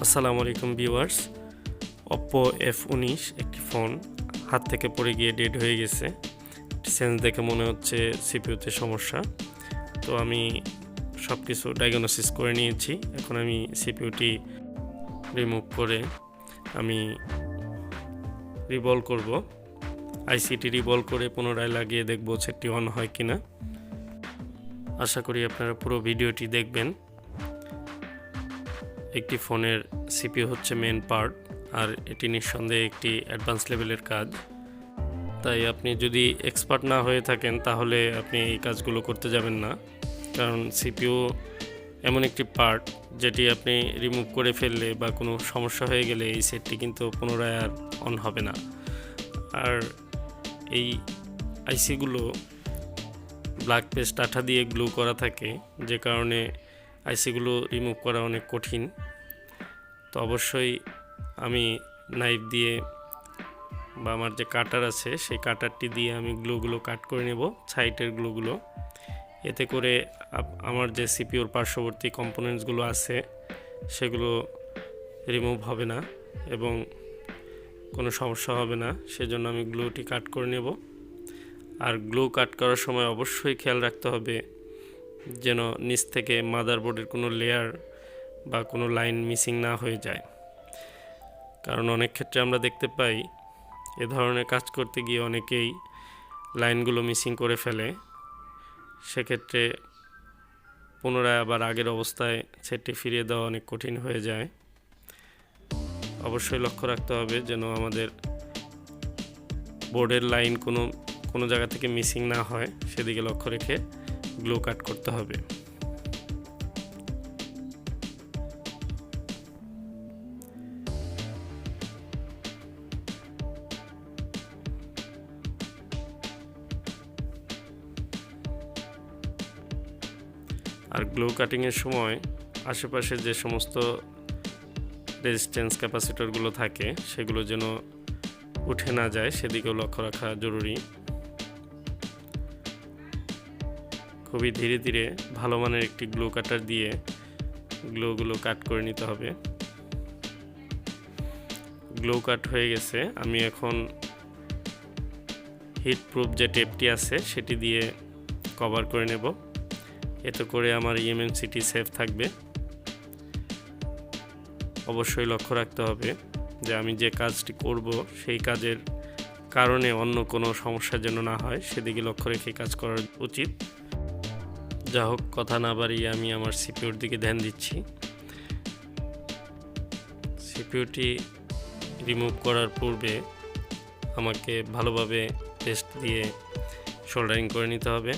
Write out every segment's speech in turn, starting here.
আসসালামু আলাইকুম viewers. oppo F19 একটি ফোন হাত থেকে পড়ে গিয়ে ডেড হয়ে গেছে। সেন্স দেখে মনে হচ্ছে সিপিইউতে সমস্যা। তো আমি সব কিছু ডায়াগনোসিস করে নিয়েছি। এখন আমি সিপিইউটি রিমুভ করে আমি রিবল করব। আইসিটি রিবল করে পুনরায় লাগিয়ে দেখব সেটটি অন হয় কিনা। আশা করি আপনারা পুরো ভিডিওটি দেখবেন। একটি ফোনের সিপিইউ হচ্ছে মেন পার্ট, আর এটি নিঃসন্দেহে একটি অ্যাডভান্স লেভেলের কাজ। তাই আপনি যদি এক্সপার্ট না হয়ে থাকেন তাহলে আপনি এই কাজগুলো করতে যাবেন না, কারণ সিপিইউ এমন একটি পার্ট যেটি আপনি রিমুভ করে ফেললে বা কোনো সমস্যা হয়ে গেলে এই সেটটি কিন্তু পুনরায় আর অন হবে না। আর এই আইসিগুলো ব্ল্যাক পেস্ট আঠা দিয়ে গ্লু করা থাকে, যে কারণে আইসিগুলো রিমুভ করা অনেক কঠিন। তো অবশ্যই আমি নাইফ দিয়ে বা আমার যে কাটার আছে সেই কাটারটি দিয়ে আমি গ্লুগুলো কাট করে নেব, সাইডের গ্লুগুলো। এতে করে আমার যে সিপিইউর পার্শ্ববর্তী কম্পোনেন্টসগুলো আছে সেগুলো রিমুভ হবে না এবং কোনো সমস্যা হবে না। সেজন্য আমি গ্লুটি কাট করে নেব। আর গ্লু কাট করার সময় অবশ্যই খেয়াল রাখতে হবে যেন নিচ থেকে মাদারবোর্ডের কোনো লেয়ার বা কোনো লাইন মিসিং না হয়ে যায়, কারণ অনেক ক্ষেত্রে আমরা দেখতে পাই এ ধরনের কাজ করতে গিয়ে অনেকেই লাইনগুলো মিসিং করে ফেলে। সেক্ষেত্রে পুনরায় আবার আগের অবস্থায় সেটটি ফিরিয়ে দেওয়া অনেক কঠিন হয়ে যায়। অবশ্যই লক্ষ্য রাখতে হবে যেন আমাদের বোর্ডের লাইন কোনো জায়গা থেকে মিসিং না হয়, সেদিকে লক্ষ্য রেখে গ্লু কাট করতে হবে। আর গ্লু কাটিংয়ের সময় আশেপাশে যে সমস্ত রেজিস্ট্যান্স ক্যাপাসিটরগুলো থাকে সেগুলো যেন উঠে না যায়, সেদিকেও লক্ষ্য রাখা জরুরি। খুবই ধীরে ধীরে ভালো মানের একটি গ্লু কাটার দিয়ে গ্লুগুলো কাট করে নিতে হবে। গ্লু কাট হয়ে গেছে। আমি এখন হিট প্রুফ যে টেপটি আছে সেটি দিয়ে কভার করে নেব। এতে করে আমার ইএমএমসিটি সেফ থাকবে। অবশ্যই লক্ষ্য রাখতে হবে যে আমি যে কাজটি করব সেই কাজের কারণে অন্য কোনো সমস্যা যেন না হয়, সেদিকে লক্ষ্য রেখে কাজ করা উচিত। যা হোক, কথা না বাড়িয়ে আমি আমার সিপিইউর দিকে ধ্যান দিচ্ছি। সিপিইউটি রিমুভ করার পূর্বে আমাকে ভালোভাবে পেস্ট দিয়ে সোল্ডারিং করে নিতে হবে।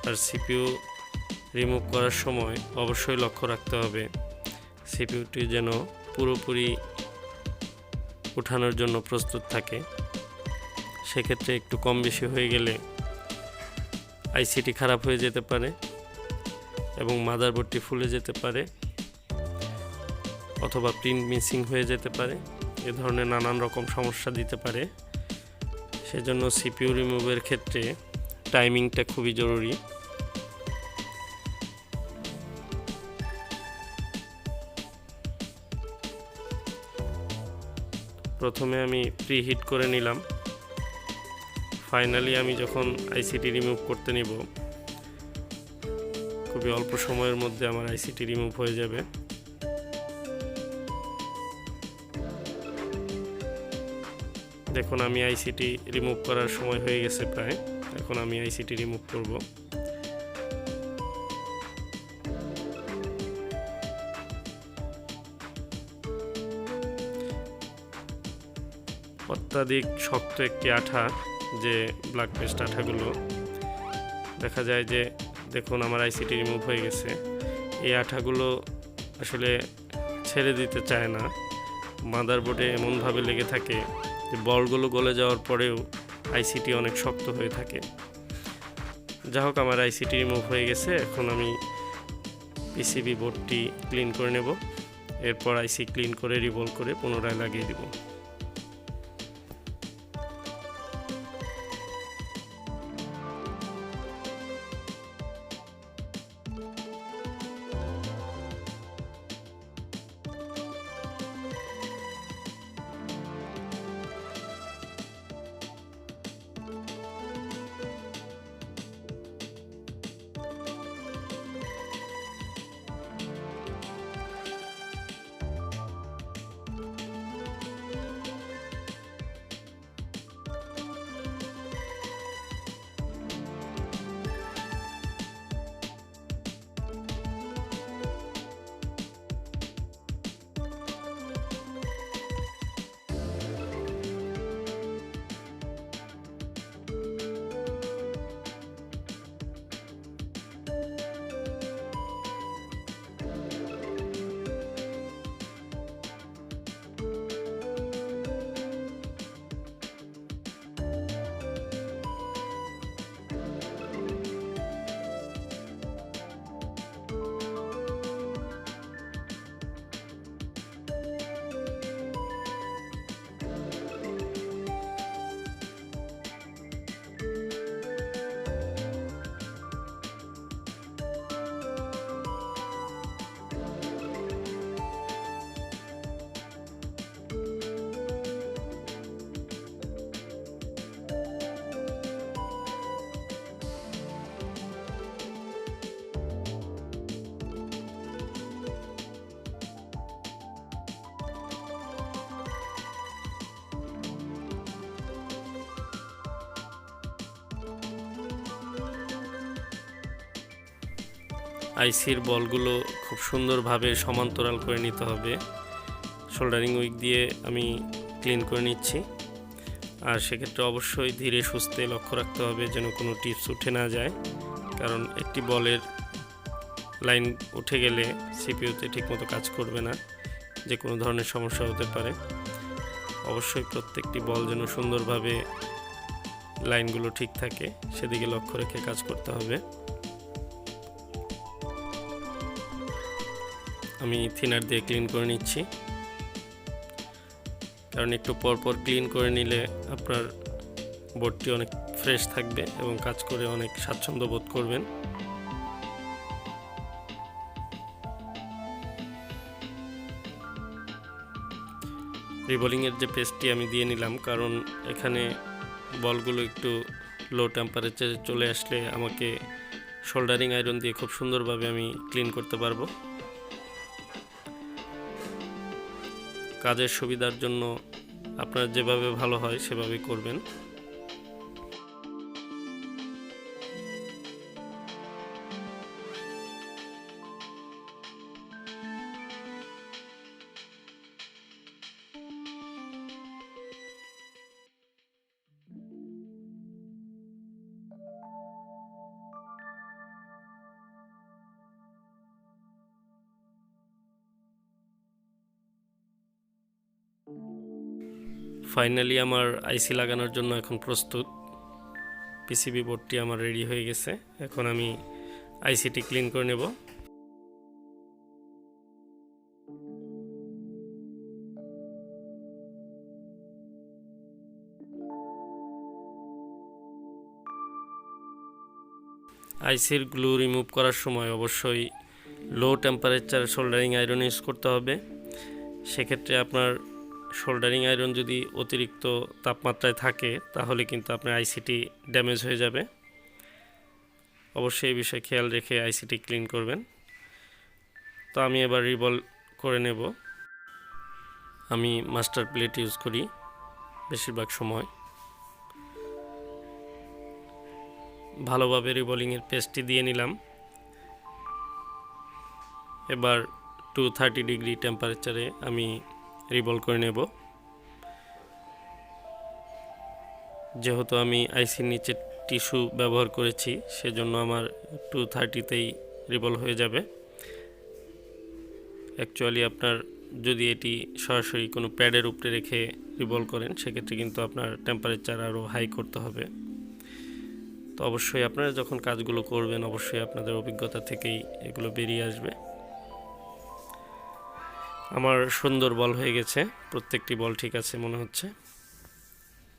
আর সিপিইউ রিমুভ করার সময় অবশ্যই লক্ষ্য রাখতে হবে সিপিইউটি যেন পুরোপুরি উঠানোর জন্য প্রস্তুত থাকে। সেক্ষেত্রে একটু কম বেশি হয়ে গেলে আইসিটি খারাপ হয়ে যেতে পারে এবং মাদারবোর্ডটি ফুলে যেতে পারে অথবা প্রিন্ট মিসিং হয়ে যেতে পারে। এ ধরনের নানান রকম সমস্যা দিতে পারে। সেজন্য সিপিইউ রিমুভের ক্ষেত্রে টাইমিংটা খুবই জরুরি। প্রথমে আমি প্রিহিট করে নিলাম। ফাইনালি আমি যখন আইসিটি রিমুভ করতে নিব, খুবই অল্প সময়ের মধ্যে আমার আইসিটি রিমুভ হয়ে যাবে। দেখুন, আমি আইসিটি রিমুভ করার সময় হয়ে গেছে প্রায়। এখন আমি আইসিটি রিমুভ করব। অত্যাধিক শক্ত একটি আঠা, যে ব্ল্যাক পেস্ট আঠাগুলো দেখা যায় যে, দেখুন আমার আইসিটি রিমুভ হয়ে গেছে। এই আঠাগুলো আসলে ছেড়ে দিতে চায় না, মাদারবোর্ডে এমনভাবে লেগে থাকে যে বলগুলো গলে যাওয়ার পরেও আইসিটি অনেক শক্ত হয়ে থাকে। যা হোক, আমার আইসিটি রিমুভ হয়ে গেছে। এখন আমি পিসিবি বোর্ডটি ক্লিন করে নেব। এরপর আইসি ক্লিন করে রিভলভ করে পুনরায় লাগিয়ে দেব। আইসির বলগুলো খুব সুন্দরভাবে সমান্তরাল করে নিতে হবে। সোল্ডারিং উইক দিয়ে আমি ক্লিন করে নিচ্ছি। আর সেক্ষেত্রে অবশ্যই ধীরে সুস্থে লক্ষ্য রাখতে হবে যেন কোনো টিপস উঠে না যায়, কারণ একটি বলের লাইন উঠে গেলে সিপিইউতে ঠিকমতো কাজ করবে না, যে কোনো ধরনের সমস্যা হতে পারে। অবশ্যই প্রত্যেকটি বল যেন সুন্দরভাবে লাইনগুলো ঠিক থাকে সেদিকে লক্ষ্য রেখে কাজ করতে হবে। আমি থিনার দিয়ে ক্লিন করে নিচ্ছি, কারণ একটু পরপর ক্লিন করে নিলে আপনার বোর্ডটি অনেক ফ্রেশ থাকবে এবং কাজ করে অনেক স্বাচ্ছন্দ্য বোধ করবেন। রিবলিংয়ের যে পেস্টটি আমি দিয়ে নিলাম, কারণ এখানে বলগুলো একটু লো টেম্পারেচারে চলে আসলে আমাকে সোল্ডারিং আয়রন দিয়ে খুব সুন্দরভাবে আমি ক্লিন করতে পারবো। কাজের সুবিধার জন্য আপনার যেভাবে ভালো হয় সেভাবেই করবেন। ফাইনালি আমার আইসি লাগানোর জন্য এখন প্রস্তুত। পিসিবি বোর্ডটি আমার রেডি হয়ে গেছে। এখন আমি আইসিটি ক্লিন করে নেব। আইসির গ্লু রিমুভ করার সময় অবশ্যই লো টেম্পারেচার সোল্ডারিং আয়রন ইউজ করতে হবে। সেক্ষেত্রে আপনার সোল্ডারিং আয়রন যদি অতিরিক্ত তাপমাত্রায় থাকে তাহলে কিন্তু আপনার আইসিটি ড্যামেজ হয়ে যাবে। অবশ্যই এই বিষয়ে খেয়াল রেখে আইসিটি ক্লিন করবেন। তো আমি এবার রিবল করে নেব। আমি মাস্টার প্লেট ইউজ করি বেশিরভাগ সময়। ভালোভাবে রিবলিংয়ের পেস্টটি দিয়ে নিলাম। এবার 230 ডিগ্রি টেম্পারেচারে আমি রিবল করে নেব। যেহেতু আমি আইসির নিচে টিস্যু ব্যবহার করেছি সেজন্য আমার 230তেই রিবল হয়ে যাবে। অ্যাকচুয়ালি আপনার যদি এটি সরাসরি কোনো প্যাডের উপরে রেখে রিবল করেন সেক্ষেত্রে কিন্তু আপনার টেম্পারেচার আরও হাই করতে হবে। তো অবশ্যই আপনারা যখন কাজগুলো করবেন অবশ্যই আপনাদের অভিজ্ঞতা থেকেই এগুলো বেরিয়ে আসবে। আমার সুন্দর বল হয়ে গেছে, প্রত্যেকটি বল ঠিক আছে মনে হচ্ছে।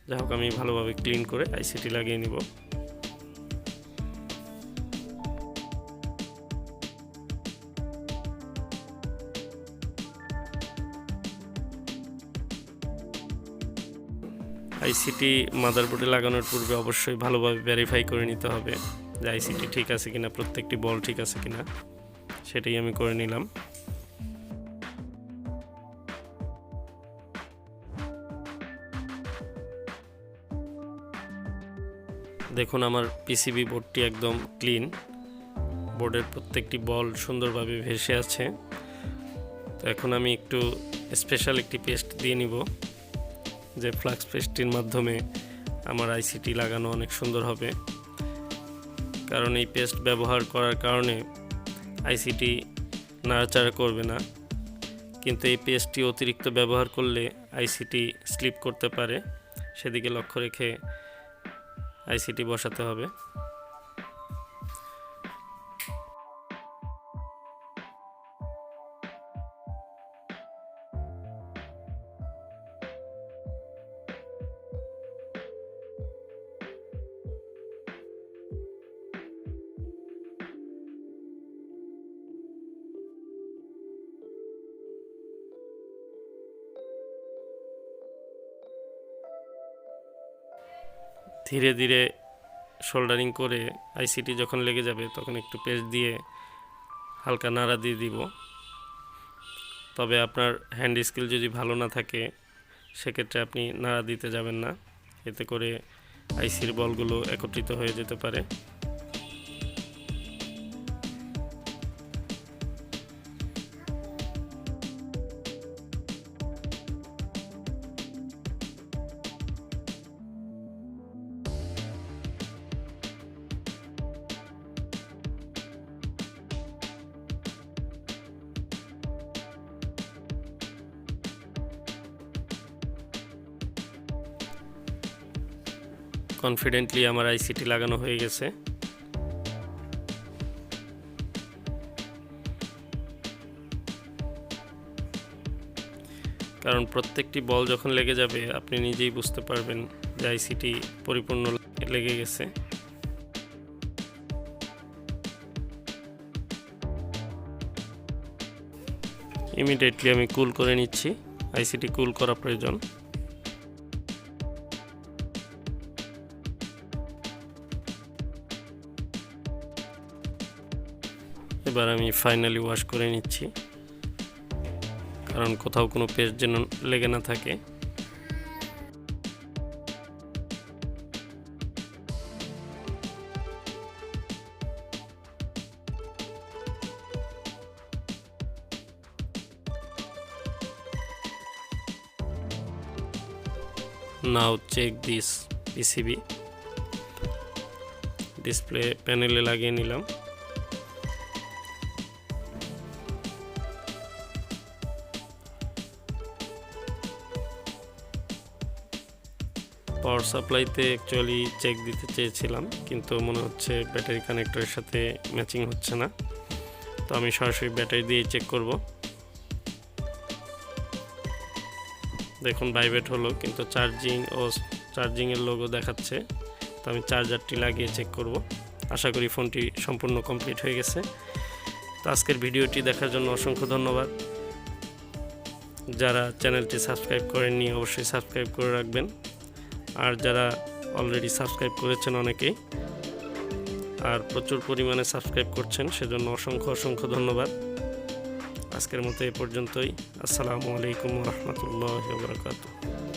যাই হোক, আমি ভালোভাবে ক্লিন করে আইসিটি লাগিয়ে নিব। আইসিটি মাদারবোর্ডে লাগানোর পূর্বে অবশ্যই ভালোভাবে ভেরিফাই করে নিতে হবে যে আইসিটি ঠিক আছে কিনা, প্রত্যেকটি বল ঠিক আছে কিনা, সেটাই আমি করে নিলাম। দেখুন আমার পিসিবি বোর্ডটি একদম ক্লিন, বোর্ডের প্রত্যেকটি বল সুন্দরভাবে ভেসে আছে। তো এখন আমি একটু স্পেশাল একটি পেস্ট দিয়ে নিব, যে ফ্লাক্স পেস্টটির মাধ্যমে আমার আইসিটি লাগানো অনেক সুন্দর হবে। কারণ এই পেস্ট ব্যবহার করার কারণে আইসিটি নাড়াচাড়া করবে না, কিন্তু এই পেস্টটি অতিরিক্ত ব্যবহার করলে আইসিটি স্লিপ করতে পারে, সেদিকে লক্ষ্য রেখে আইসিটি বসাতে হবে। ধীরে ধীরে সোল্ডারিং করে আইসিটি যখন লেগে যাবে তখন একটু পেস্ট দিয়ে হালকা নাড়া দিয়ে দিব। তবে আপনার হ্যান্ড স্কিল যদি ভালো না থাকে সেক্ষেত্রে আপনি নাড়া দিতে যাবেন না, এতে করে আইসির বলগুলো একত্রিত হয়ে যেতে পারে। কনফিডেন্টলি আমার আইসিটি লাগানো হয়ে গেছে। কারণ প্রত্যেকটি বল যখন লেগে যাবে আপনি নিজেই বুঝতে পারবেন যে আইসিটি পরিপূর্ণ লেগে গেছে। ইমিডিয়েটলি আমি কুল করে নিচ্ছি, আইসিটি কুল করা প্রয়োজন। এবার আমি ফাইনালি ওয়াশ করে নিচ্ছি, কারণ কোথাও কোনো পেস্ট যেন লেগে না থাকে। নাও চেক দিস পিসিবি। ডিসপ্লে প্যানেলে লাগিয়ে নিলাম। পাওয়ার সাপ্লাইতে অ্যাকচুয়ালি চেক দিতে চেয়েছিলাম, কিন্তু মনে হচ্ছে ব্যাটারি কানেক্টরের সাথে ম্যাচিং হচ্ছে না, তো আমি সরাসরি ব্যাটারি দিয়ে চেক করব। দেখুন ভাইব্রেট হলো, কিন্তু চার্জিংয়ের লোগো দেখাচ্ছে, তো আমি চার্জারটি লাগিয়ে চেক করব। আশা করি ফোনটি সম্পূর্ণ কমপ্লিট হয়ে গেছে। তো আজকের ভিডিওটি দেখার জন্য অসংখ্য ধন্যবাদ। যারা চ্যানেলটি সাবস্ক্রাইব করেননি অবশ্যই সাবস্ক্রাইব করে রাখবেন, আর যারা অলরেডি সাবস্ক্রাইব করেছেন অনেকেই, আর প্রচুর পরিমাণে সাবস্ক্রাইব করছেন, সেজন্য অসংখ্য ধন্যবাদ। আজকের মতো এ পর্যন্তই। আসসালামু আলাইকুম ওয়া রাহমাতুল্লাহি ওয়া বারাকাতুহু।